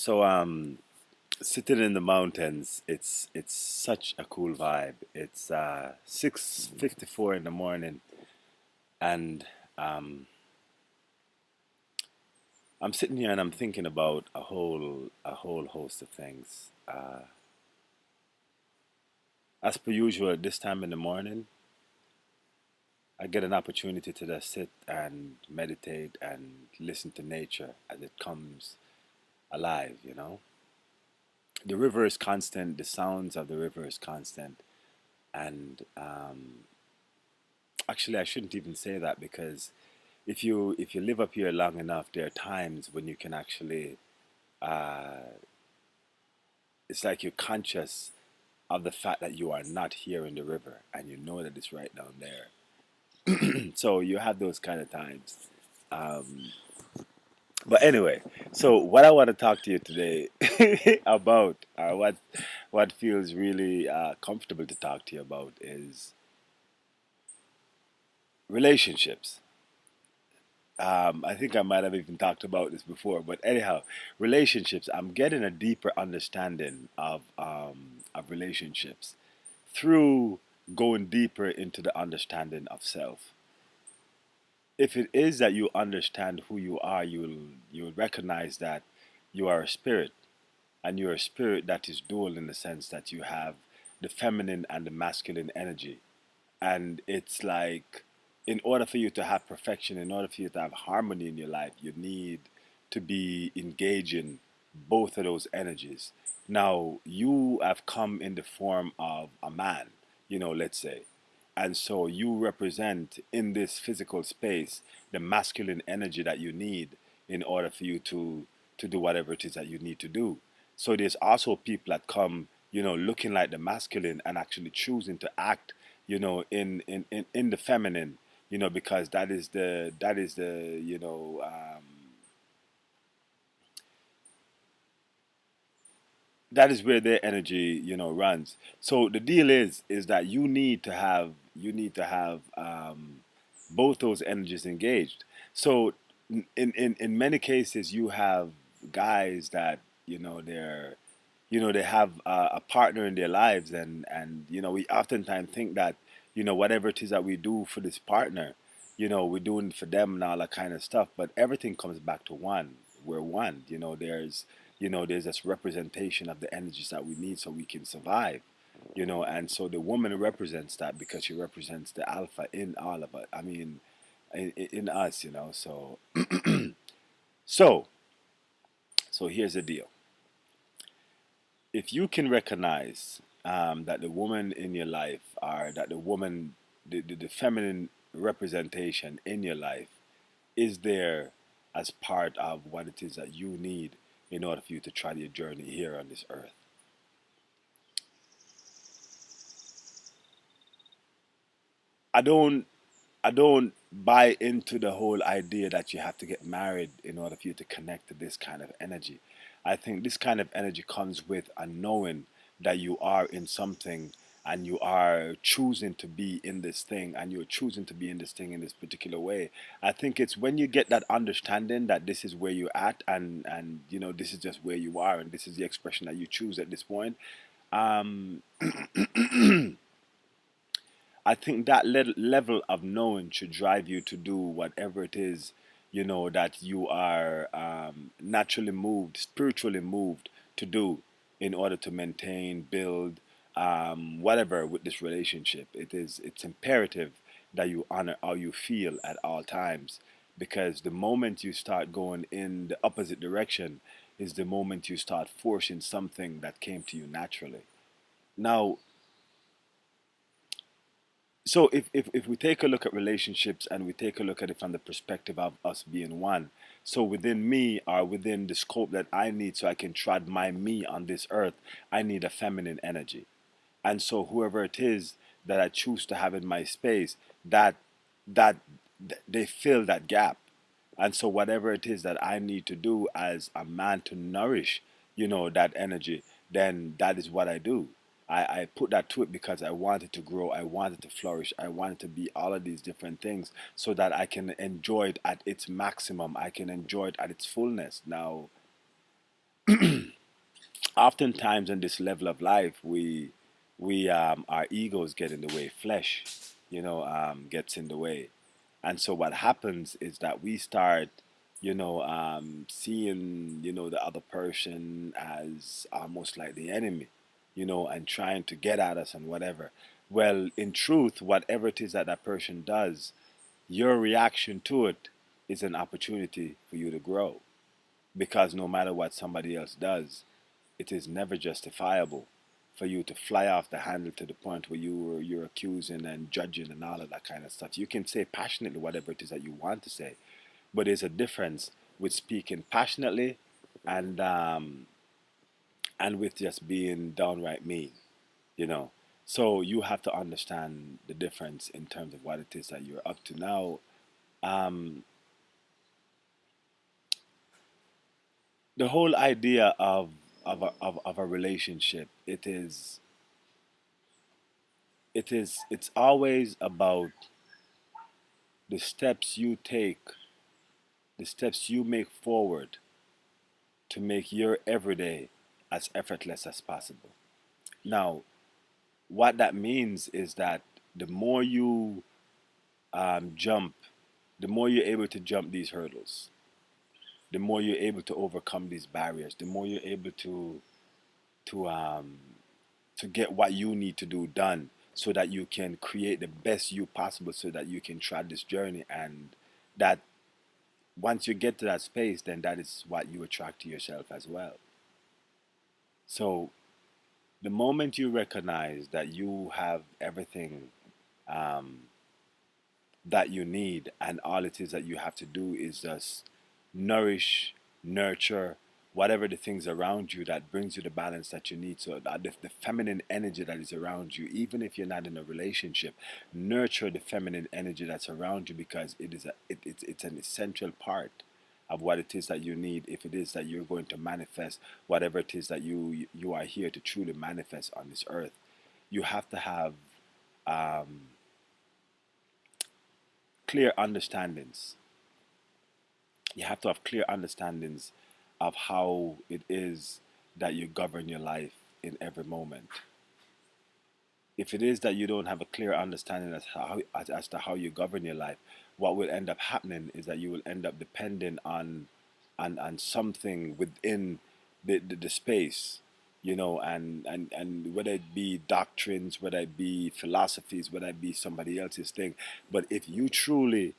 So sitting in the mountains, it's such a cool vibe. It's 6:54 in the morning, and um, I'm sitting here and I'm thinking about a whole host of things. As per usual, at this time in the morning, I get an opportunity to just sit and meditate and listen to nature as it comes alive. The river is constant. The sounds of the river is constant, and actually, I shouldn't even say that because if you live up here long enough, there are times when you can actually uh, it's like you're conscious of the fact that you are not here in the river and you know that it's right down there. So you have those kind of times. Um, but anyway, so what I want to talk to you today about, what feels really comfortable to talk to you about, is relationships. I think I might have even talked about this before, but anyhow, relationships. I'm getting a deeper understanding of relationships through going deeper into the understanding of self. If it is that you understand who you are, you'll recognize that you are a spirit, and you're a spirit that is dual in the sense that you have the feminine and the masculine energy. And it's like, in order for you to have perfection, in order for you to have harmony in your life, you need to be engaging both of those energies. Now, you have come in the form of a man, let's say. And so you represent in this physical space the masculine energy that you need in order for you to do whatever it is that you need to do. So there's also people that come, looking like the masculine and actually choosing to act, in the feminine, because that is the that is where their energy, runs. So the deal is that you need to have both those energies engaged. So in many cases, you have guys that they have a partner in their lives, and we oftentimes think that whatever it is that we do for this partner, we're doing for them and all that kind of stuff. But everything comes back to one. We're one. There's this representation of the energies that we need so we can survive. And so the woman represents that because she represents the alpha in all of us. I mean, in us. So so here's the deal. If you can recognize that the woman in your life, or that the woman, the feminine representation in your life is there as part of what it is that you need in order for you to try your journey here on this earth. I don't I don't buy into the whole idea that you have to get married in order for you to connect to this kind of energy. I think this kind of energy comes with a knowing that you are in something, and you are choosing to be in this thing, and you're choosing to be in this thing in this particular way. I think it's when you get that understanding that this is where you're at, and this is just where you are, and this is the expression that you choose at this point. Um, I think that level of knowing should drive you to do whatever it is, that you are naturally moved, spiritually moved to do in order to maintain, build, whatever with this relationship. It's imperative that you honor how you feel at all times, because the moment you start going in the opposite direction is the moment you start forcing something that came to you naturally. Now, so if we take a look at relationships and we take a look at it from the perspective of us being one, so within me, or within the scope that I need so I can trod my me on this earth, I need a feminine energy. And so whoever it is that I choose to have in my space, that that they fill that gap. And so whatever it is that I need to do as a man to nourish, that energy, then that is what I do. I put that to it because I want it to grow, I want it to flourish, I want it to be all of these different things so that I can enjoy it at its maximum. I can enjoy it at its fullness. Now, Oftentimes in this level of life, we our egos get in the way, flesh, gets in the way, and so what happens is that we start, seeing, the other person as almost like the enemy, and trying to get at us and whatever. Well, in truth, whatever it is that that person does, your reaction to it is an opportunity for you to grow, because no matter what somebody else does, it is never justifiable for you to fly off the handle to the point where you're accusing and judging and all of that kind of stuff. You can say passionately whatever it is that you want to say, but there's a difference with speaking passionately and and with just being downright mean, you know. So you have to understand the difference in terms of what it is that you're up to now. Um, the whole idea of a relationship, it's always about the steps you take, the steps you make forward to make your everyday as effortless as possible. Now, what that means is that the more you jump, the more you're able to jump these hurdles, the more you're able to overcome these barriers, the more you're able to um, to get what you need to do done, so that you can create the best you possible, so that you can try this journey, and that once you get to that space, then that is what you attract to yourself as well. So the moment you recognize that you have everything um, that you need, and all it is that you have to do is just nourish, nurture whatever the things around you that brings you the balance that you need. So that the feminine energy that is around you, even if you're not in a relationship, nurture the feminine energy that's around you, because it's an essential part of what it is that you need, if it is that you're going to manifest whatever it is that you are here to truly manifest on this earth. You have to have um, clear understandings. You have to have clear understandings of how it is that you govern your life in every moment. If it is that you don't have a clear understanding as to how you govern your life, what will end up happening is that you will end up depending on something within the space, and whether it be doctrines, whether it be philosophies, whether it be somebody else's thing. But if you truly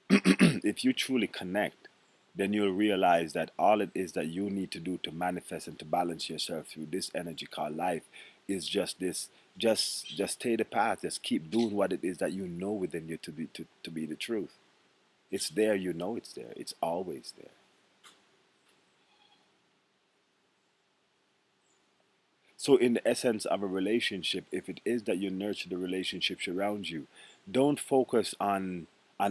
if you truly connect, then you'll realize that all it is that you need to do to manifest and to balance yourself through this energy called life is just this. Just stay the path. Just keep doing what it is that you know within you to be the truth. It's there, it's there. It's always there. So in the essence of a relationship, if it is that you nurture the relationships around you, don't focus on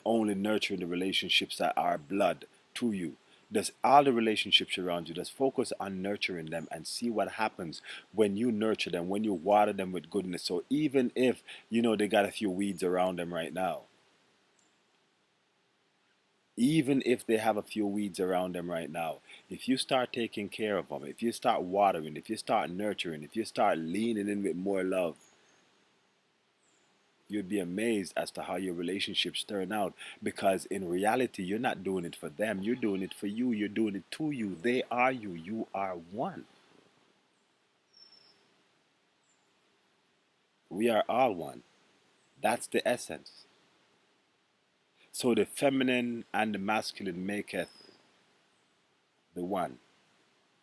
only nurturing the relationships that are blood to you. There's all the relationships around you. Just focus on nurturing them and see what happens when you nurture them, when you water them with goodness. So even if they got a few weeds around them right now, even if they have a few weeds around them right now, if you start taking care of them, if you start watering, if you start nurturing, if you start leaning in with more love, you'd be amazed as to how your relationships turn out. Because in reality, you're not doing it for them, you're doing it for you, you're doing it to you. They are you, you are one. We are all one. That's the essence. So the feminine and the masculine maketh the one.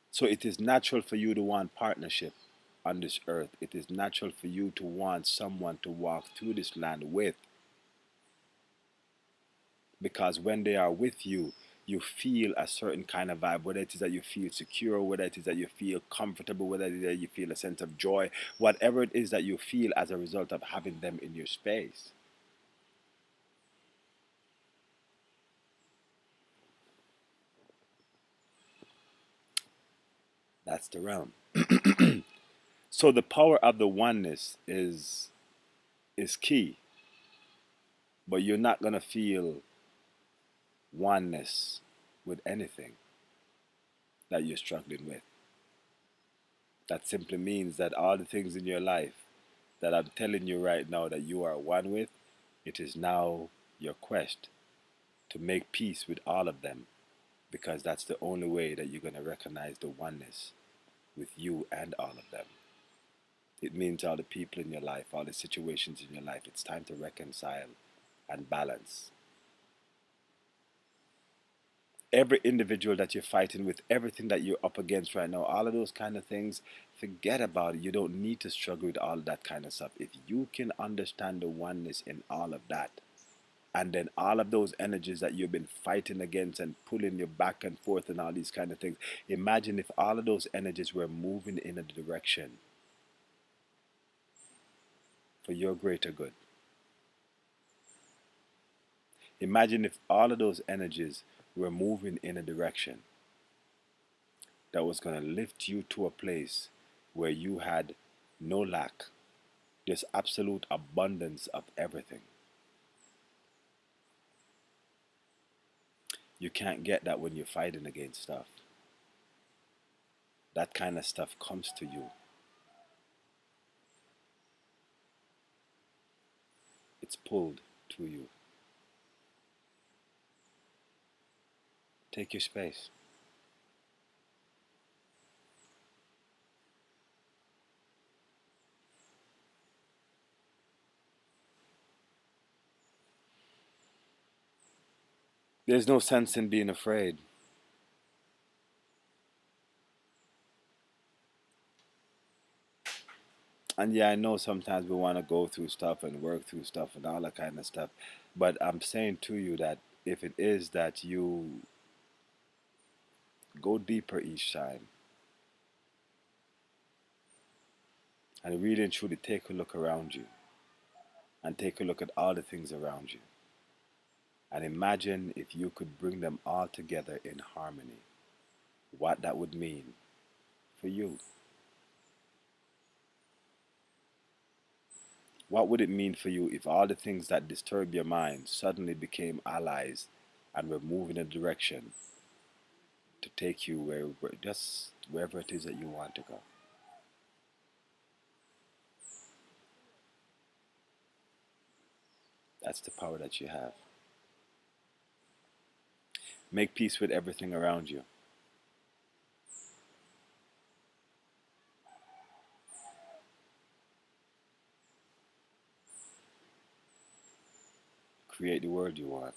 So it is natural for you to want partnership on this earth. It is natural for you to want someone to walk through this land with, because when they are with you, you feel a certain kind of vibe, whether it is that you feel secure, whether it is that you feel comfortable, whether it is that you feel a sense of joy, whatever it is that you feel as a result of having them in your space. That's the realm. So the power of the oneness is key, but you're not gonna feel oneness with anything that you're struggling with. That simply means that all the things in your life that I'm telling you right now that you are one with, it is now your quest to make peace with all of them, because that's the only way that you're going to recognize the oneness with you and all of them. It means all the people in your life, all the situations in your life, it's time to reconcile and balance. Every individual that you're fighting with, everything that you're up against right now, all of those kind of things, forget about it. You don't need to struggle with all that kind of stuff. If you can understand the oneness in all of that, and then all of those energies that you've been fighting against and pulling you back and forth and all these kind of things, imagine if all of those energies were moving in a direction for your greater good. Imagine if all of those energies were moving in a direction that was going to lift you to a place where you had no lack, just absolute abundance of everything. You can't get that when you're fighting against stuff. That kind of stuff comes to you. It's pulled to you. Take your space. There's no sense in being afraid. And yeah, I know sometimes we want to go through stuff and work through stuff and all that kind of stuff. But I'm saying to you that if it is that you go deeper each time and really and truly take a look around you and take a look at all the things around you and imagine if you could bring them all together in harmony, what that would mean for you. What would it mean for you if all the things that disturb your mind suddenly became allies and were moving in a direction to take you just wherever it is that you want to go? That's the power that you have. Make peace with everything around you. Create the world you want.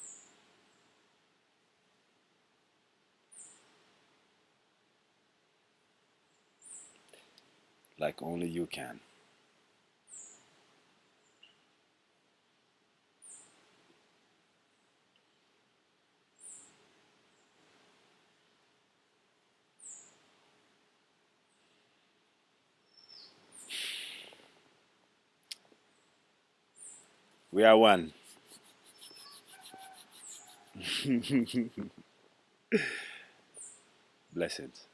Like only you can. We are one. Blessings.